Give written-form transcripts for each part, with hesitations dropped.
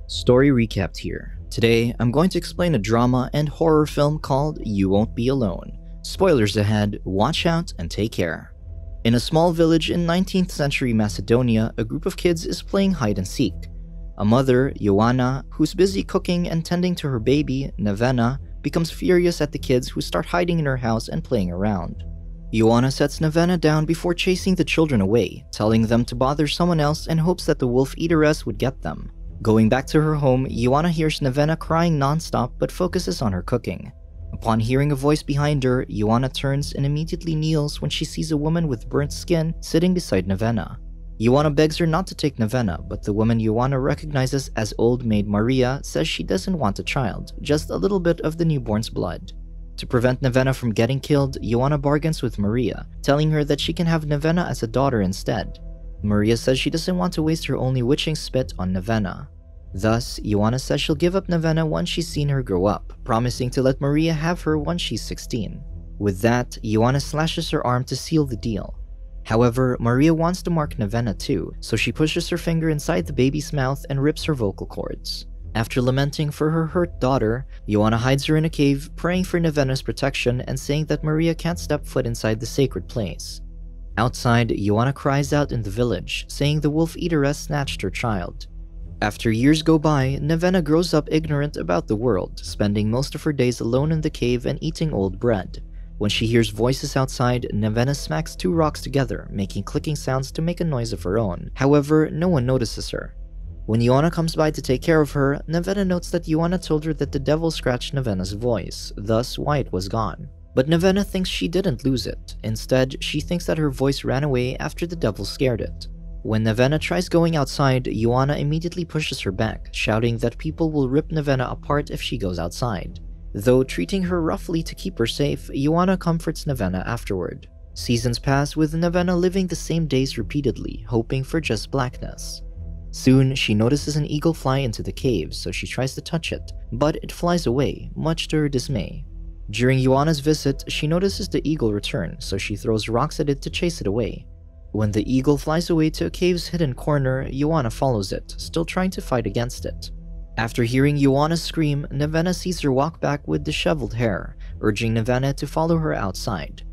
Story recapped here. Today, I'm going to explain a drama and horror film called You Won't Be Alone. Spoilers ahead, watch out and take care. In a small village in 19th century Macedonia, a group of kids is playing hide and seek. A mother, Ioana, who's busy cooking and tending to her baby, Nevena, becomes furious at the kids who start hiding in her house and playing around. Ioana sets Nevena down before chasing the children away, telling them to bother someone else in hopes that the Wolf-Eateress would get them. Going back to her home, Ioana hears Nevena crying non-stop but focuses on her cooking. Upon hearing a voice behind her, Ioana turns and immediately kneels when she sees a woman with burnt skin sitting beside Nevena. Ioana begs her not to take Nevena, but the woman Ioana recognizes as old maid Maria says she doesn't want a child, just a little bit of the newborn's blood. To prevent Nevena from getting killed, Ioana bargains with Maria, telling her that she can have Nevena as a daughter instead. Maria says she doesn't want to waste her only witching spit on Nevena. Thus, Ioana says she'll give up Nevena once she's seen her grow up, promising to let Maria have her once she's 16. With that, Ioana slashes her arm to seal the deal. However, Maria wants to mark Nevena too, so she pushes her finger inside the baby's mouth and rips her vocal cords. After lamenting for her hurt daughter, Ioana hides her in a cave, praying for Nevena's protection and saying that Maria can't step foot inside the sacred place. Outside, Ioana cries out in the village, saying the Wolf-Eateress snatched her child. After years go by, Nevena grows up ignorant about the world, spending most of her days alone in the cave and eating old bread. When she hears voices outside, Nevena smacks two rocks together, making clicking sounds to make a noise of her own. However, no one notices her. When Ioana comes by to take care of her, Nevena notes that Ioana told her that the devil scratched Nevena's voice, thus why it was gone. But Nevena thinks she didn't lose it. Instead, she thinks that her voice ran away after the devil scared it. When Nevena tries going outside, Ioana immediately pushes her back, shouting that people will rip Nevena apart if she goes outside. Though treating her roughly to keep her safe, Ioana comforts Nevena afterward. Seasons pass with Nevena living the same days repeatedly, hoping for just blackness. Soon, she notices an eagle fly into the cave, so she tries to touch it, but it flies away, much to her dismay. During Ioana's visit, she notices the eagle return, so she throws rocks at it to chase it away. When the eagle flies away to a cave's hidden corner, Ioana follows it, still trying to fight against it. After hearing Ioana scream, Nevena sees her walk back with disheveled hair, urging Nevena to follow her outside.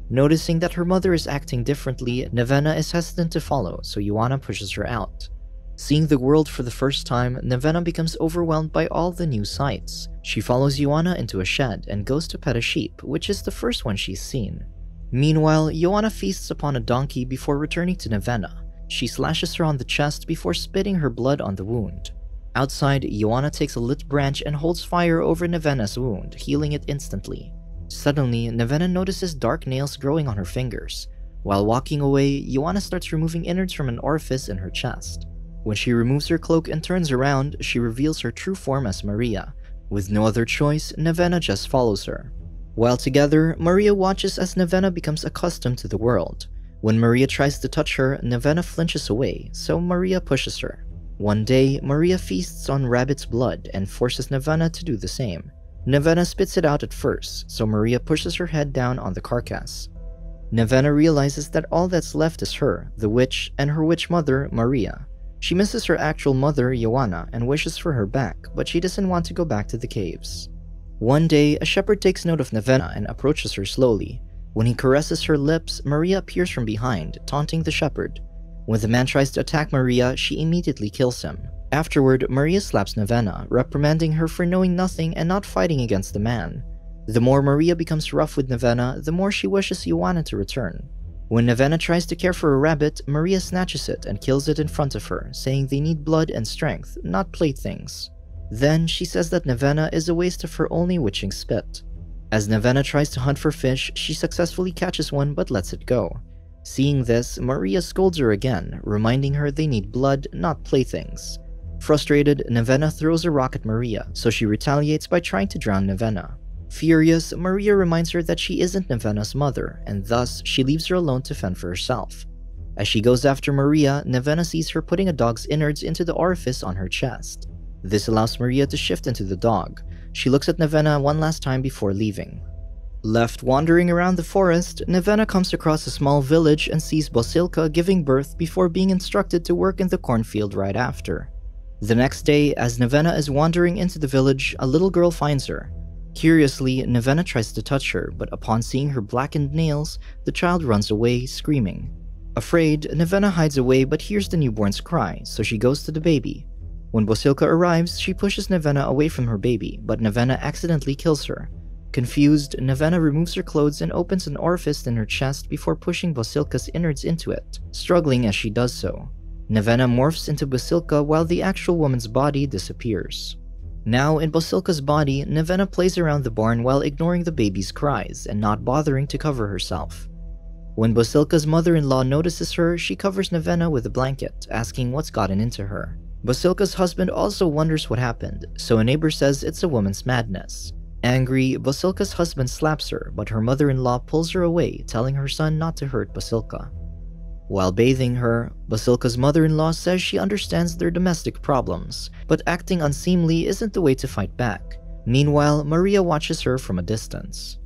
Noticing that her mother is acting differently, Nevena is hesitant to follow, so Ioana pushes her out. Seeing the world for the first time, Nevena becomes overwhelmed by all the new sights. She follows Ioana into a shed and goes to pet a sheep, which is the first one she's seen. Meanwhile, Ioana feasts upon a donkey before returning to Nevena. She slashes her on the chest before spitting her blood on the wound. Outside, Ioana takes a lit branch and holds fire over Nevena's wound, healing it instantly. Suddenly, Nevena notices dark nails growing on her fingers. While walking away, Ioana starts removing innards from an orifice in her chest. When she removes her cloak and turns around, she reveals her true form as Maria. With no other choice, Nevena just follows her. While together, Maria watches as Nevena becomes accustomed to the world. When Maria tries to touch her, Nevena flinches away, so Maria pushes her. One day, Maria feasts on rabbit's blood and forces Nevena to do the same. Nevena spits it out at first, so Maria pushes her head down on the carcass. Nevena realizes that all that's left is her, the witch, and her witch mother, Maria. She misses her actual mother, Ioana, and wishes for her back, but she doesn't want to go back to the caves. One day, a shepherd takes note of Nevena and approaches her slowly. When he caresses her lips, Maria appears from behind, taunting the shepherd. When the man tries to attack Maria, she immediately kills him. Afterward, Maria slaps Nevena, reprimanding her for knowing nothing and not fighting against the man. The more Maria becomes rough with Nevena, the more she wishes Ioana to return. When Nevena tries to care for a rabbit, Maria snatches it and kills it in front of her, saying they need blood and strength, not playthings. Then, she says that Nevena is a waste of her only witching spit. As Nevena tries to hunt for fish, she successfully catches one but lets it go. Seeing this, Maria scolds her again, reminding her they need blood, not playthings. Frustrated, Nevena throws a rock at Maria, so she retaliates by trying to drown Nevena. Furious, Maria reminds her that she isn't Nevena's mother, and thus she leaves her alone to fend for herself. As she goes after Maria, Nevena sees her putting a dog's innards into the orifice on her chest. This allows Maria to shift into the dog. She looks at Nevena one last time before leaving. Left wandering around the forest, Nevena comes across a small village and sees Basilka giving birth before being instructed to work in the cornfield right after. The next day, as Nevena is wandering into the village, a little girl finds her. Curiously, Nevena tries to touch her, but upon seeing her blackened nails, the child runs away, screaming. Afraid, Nevena hides away but hears the newborn's cry, so she goes to the baby. When Basilka arrives, she pushes Nevena away from her baby, but Nevena accidentally kills her. Confused, Nevena removes her clothes and opens an orifice in her chest before pushing Basilka's innards into it, struggling as she does so. Nevena morphs into Basilka while the actual woman's body disappears. Now, in Basilka's body, Nevena plays around the barn while ignoring the baby's cries and not bothering to cover herself. When Basilka's mother-in-law notices her, she covers Nevena with a blanket, asking what's gotten into her. Basilka's husband also wonders what happened, so a neighbor says it's a woman's madness. Angry, Basilka's husband slaps her, but her mother-in-law pulls her away, telling her son not to hurt Basilka. While bathing her, Basilka's mother-in-law says she understands their domestic problems, but acting unseemly isn't the way to fight back. Meanwhile, Maria watches her from a distance.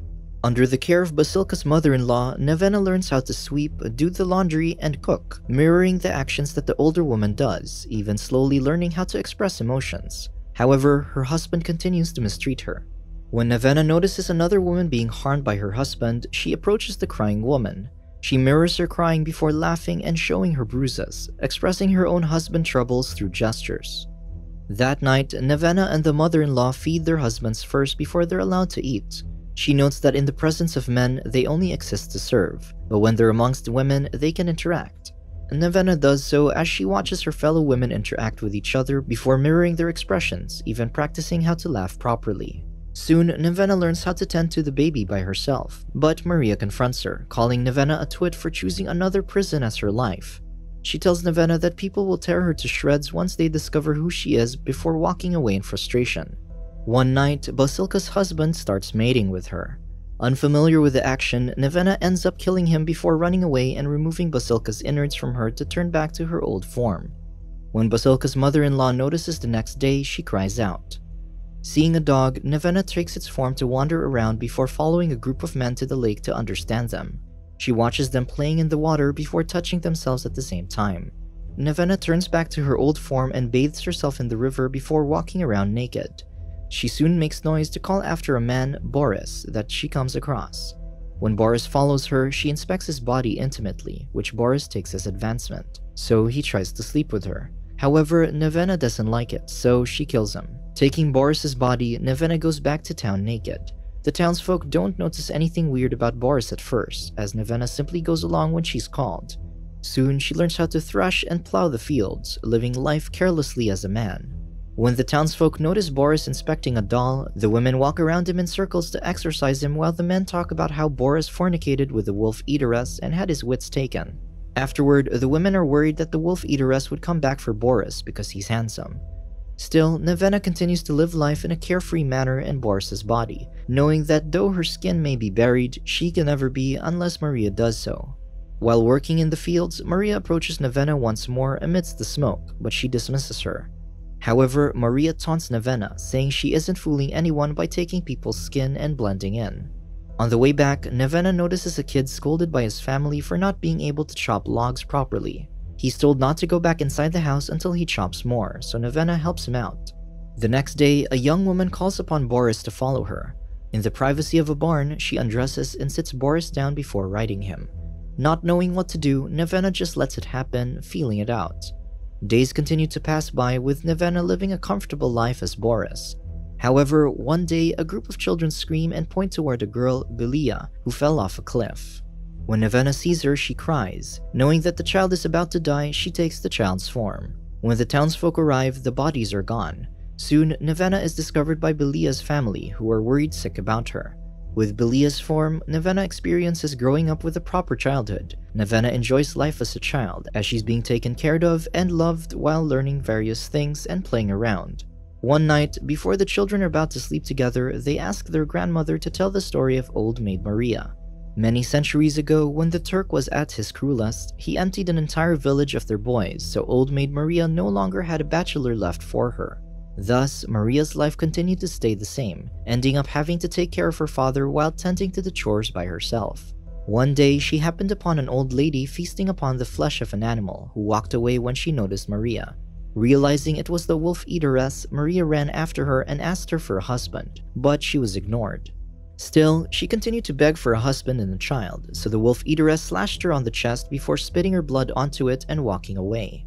Under the care of Basilka's mother-in-law, Nevena learns how to sweep, do the laundry, and cook, mirroring the actions that the older woman does, even slowly learning how to express emotions. However, her husband continues to mistreat her. When Nevena notices another woman being harmed by her husband, she approaches the crying woman. She mirrors her crying before laughing and showing her bruises, expressing her own husband's troubles through gestures. That night, Nevena and the mother-in-law feed their husbands first before they're allowed to eat. She notes that in the presence of men, they only exist to serve, but when they're amongst women, they can interact. Nevena does so as she watches her fellow women interact with each other before mirroring their expressions, even practicing how to laugh properly. Soon, Nevena learns how to tend to the baby by herself, but Maria confronts her, calling Nevena a twit for choosing another prison as her life. She tells Nevena that people will tear her to shreds once they discover who she is before walking away in frustration. One night, Basilka's husband starts mating with her. Unfamiliar with the action, Nevena ends up killing him before running away and removing Basilka's innards from her to turn back to her old form. When Basilka's mother-in-law notices the next day, she cries out. Seeing a dog, Nevena takes its form to wander around before following a group of men to the lake to understand them. She watches them playing in the water before touching themselves at the same time. Nevena turns back to her old form and bathes herself in the river before walking around naked. She soon makes noise to call after a man, Boris, that she comes across. When Boris follows her, she inspects his body intimately, which Boris takes as advancement, so he tries to sleep with her. However, Nevena doesn't like it, so she kills him. Taking Boris's body, Nevena goes back to town naked. The townsfolk don't notice anything weird about Boris at first, as Nevena simply goes along when she's called. Soon, she learns how to thresh and plow the fields, living life carelessly as a man. When the townsfolk notice Boris inspecting a doll, the women walk around him in circles to exorcise him while the men talk about how Boris fornicated with the Wolf-Eateress and had his wits taken. Afterward, the women are worried that the Wolf-Eateress would come back for Boris because he's handsome. Still, Nevena continues to live life in a carefree manner in Boris's body, knowing that though her skin may be buried, she can never be unless Maria does so. While working in the fields, Maria approaches Nevena once more amidst the smoke, but she dismisses her. However, Maria taunts Nevena, saying she isn't fooling anyone by taking people's skin and blending in. On the way back, Nevena notices a kid scolded by his family for not being able to chop logs properly. He's told not to go back inside the house until he chops more, so Nevena helps him out. The next day, a young woman calls upon Boris to follow her. In the privacy of a barn, she undresses and sits Boris down before riding him. Not knowing what to do, Nevena just lets it happen, feeling it out. Days continue to pass by, with Nevena living a comfortable life as Boris. However, one day, a group of children scream and point toward a girl, Belia, who fell off a cliff. When Nevena sees her, she cries. Knowing that the child is about to die, she takes the child's form. When the townsfolk arrive, the bodies are gone. Soon, Nevena is discovered by Belia's family, who are worried sick about her. With Belia's form, Nevena experiences growing up with a proper childhood. Nevena enjoys life as a child, as she's being taken care of and loved while learning various things and playing around. One night, before the children are about to sleep together, they ask their grandmother to tell the story of Old Maid Maria. Many centuries ago, when the Turk was at his cruelest, he emptied an entire village of their boys, so Old Maid Maria no longer had a bachelor left for her. Thus, Maria's life continued to stay the same, ending up having to take care of her father while tending to the chores by herself. One day, she happened upon an old lady feasting upon the flesh of an animal, who walked away when she noticed Maria. Realizing it was the Wolf-Eateress, Maria ran after her and asked her for a husband, but she was ignored. Still, she continued to beg for a husband and a child, so the Wolf-Eateress slashed her on the chest before spitting her blood onto it and walking away.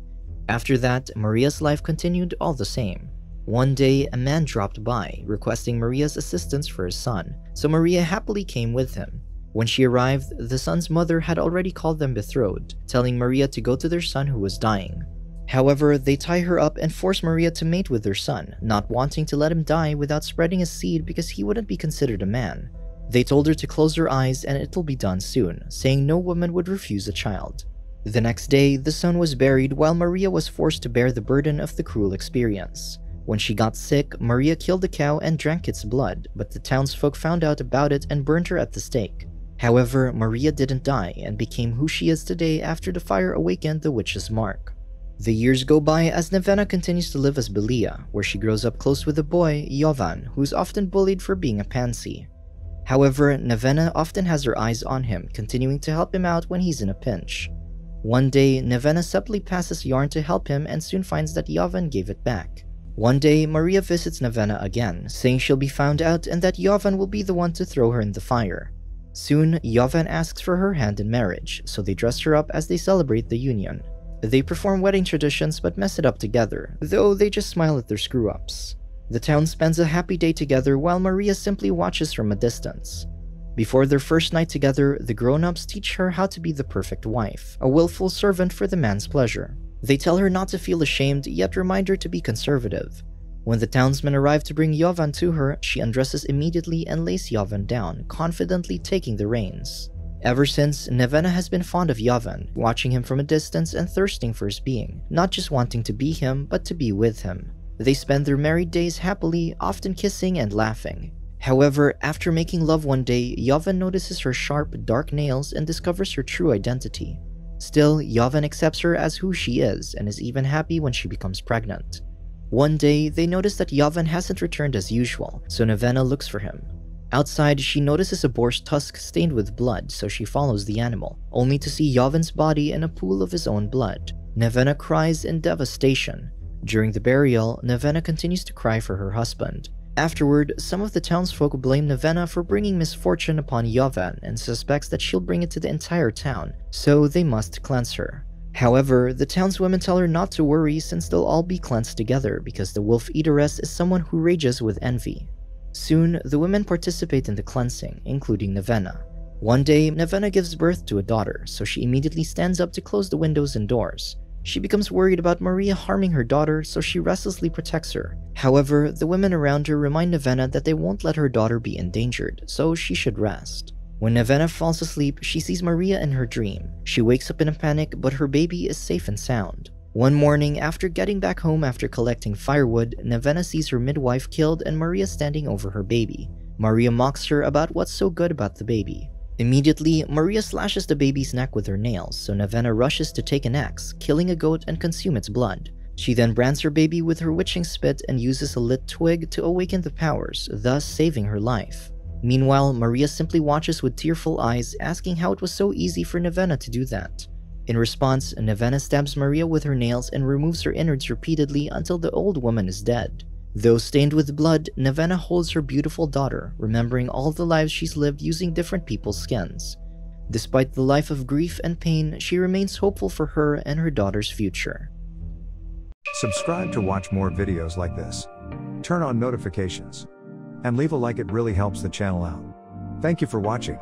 After that, Maria's life continued all the same. One day, a man dropped by, requesting Maria's assistance for his son, so Maria happily came with him. When she arrived, the son's mother had already called them betrothed, telling Maria to go to their son who was dying. However, they tie her up and force Maria to mate with their son, not wanting to let him die without spreading his seed because he wouldn't be considered a man. They told her to close her eyes and it'll be done soon, saying no woman would refuse a child. The next day, the son was buried while Maria was forced to bear the burden of the cruel experience. When she got sick, Maria killed the cow and drank its blood, but the townsfolk found out about it and burned her at the stake. However, Maria didn't die and became who she is today after the fire awakened the witch's mark. The years go by as Nevena continues to live as Belia, where she grows up close with a boy, Jovan, who's often bullied for being a pansy. However, Nevena often has her eyes on him, continuing to help him out when he's in a pinch. One day, Nevena subtly passes yarn to help him and soon finds that Jovan gave it back. One day, Maria visits Nevena again, saying she'll be found out and that Jovan will be the one to throw her in the fire. Soon, Jovan asks for her hand in marriage, so they dress her up as they celebrate the union. They perform wedding traditions but mess it up together, though they just smile at their screw-ups. The town spends a happy day together while Maria simply watches from a distance. Before their first night together, the grown-ups teach her how to be the perfect wife, a willful servant for the man's pleasure. They tell her not to feel ashamed, yet remind her to be conservative. When the townsmen arrive to bring Jovan to her, she undresses immediately and lays Jovan down, confidently taking the reins. Ever since, Nevena has been fond of Jovan, watching him from a distance and thirsting for his being, not just wanting to be him, but to be with him. They spend their married days happily, often kissing and laughing. However, after making love one day, Jovan notices her sharp, dark nails and discovers her true identity. Still, Jovan accepts her as who she is and is even happy when she becomes pregnant. One day, they notice that Jovan hasn't returned as usual, so Nevena looks for him. Outside, she notices a boar's tusk stained with blood, so she follows the animal, only to see Jovan's body in a pool of his own blood. Nevena cries in devastation. During the burial, Nevena continues to cry for her husband. Afterward, some of the townsfolk blame Nevena for bringing misfortune upon Jovan and suspects that she'll bring it to the entire town, so they must cleanse her. However, the townswomen tell her not to worry since they'll all be cleansed together because the Wolf-Eateress is someone who rages with envy. Soon, the women participate in the cleansing, including Nevena. One day, Nevena gives birth to a daughter, so she immediately stands up to close the windows and doors. She becomes worried about Maria harming her daughter, so she restlessly protects her. However, the women around her remind Nevena that they won't let her daughter be endangered, so she should rest. When Nevena falls asleep, she sees Maria in her dream. She wakes up in a panic, but her baby is safe and sound. One morning, after getting back home after collecting firewood, Nevena sees her midwife killed and Maria standing over her baby. Maria mocks her about what's so good about the baby. Immediately, Maria slashes the baby's neck with her nails, so Nevena rushes to take an axe, killing a goat and consume its blood. She then brands her baby with her witching spit and uses a lit twig to awaken the powers, thus saving her life. Meanwhile, Maria simply watches with tearful eyes, asking how it was so easy for Nevena to do that. In response, Nevena stabs Maria with her nails and removes her innards repeatedly until the old woman is dead. Though stained with blood, Nevena holds her beautiful daughter, remembering all the lives she's lived using different people's skins. Despite the life of grief and pain, she remains hopeful for her and her daughter's future. Subscribe to watch more videos like this. Turn on notifications. And leave a like, it really helps the channel out. Thank you for watching.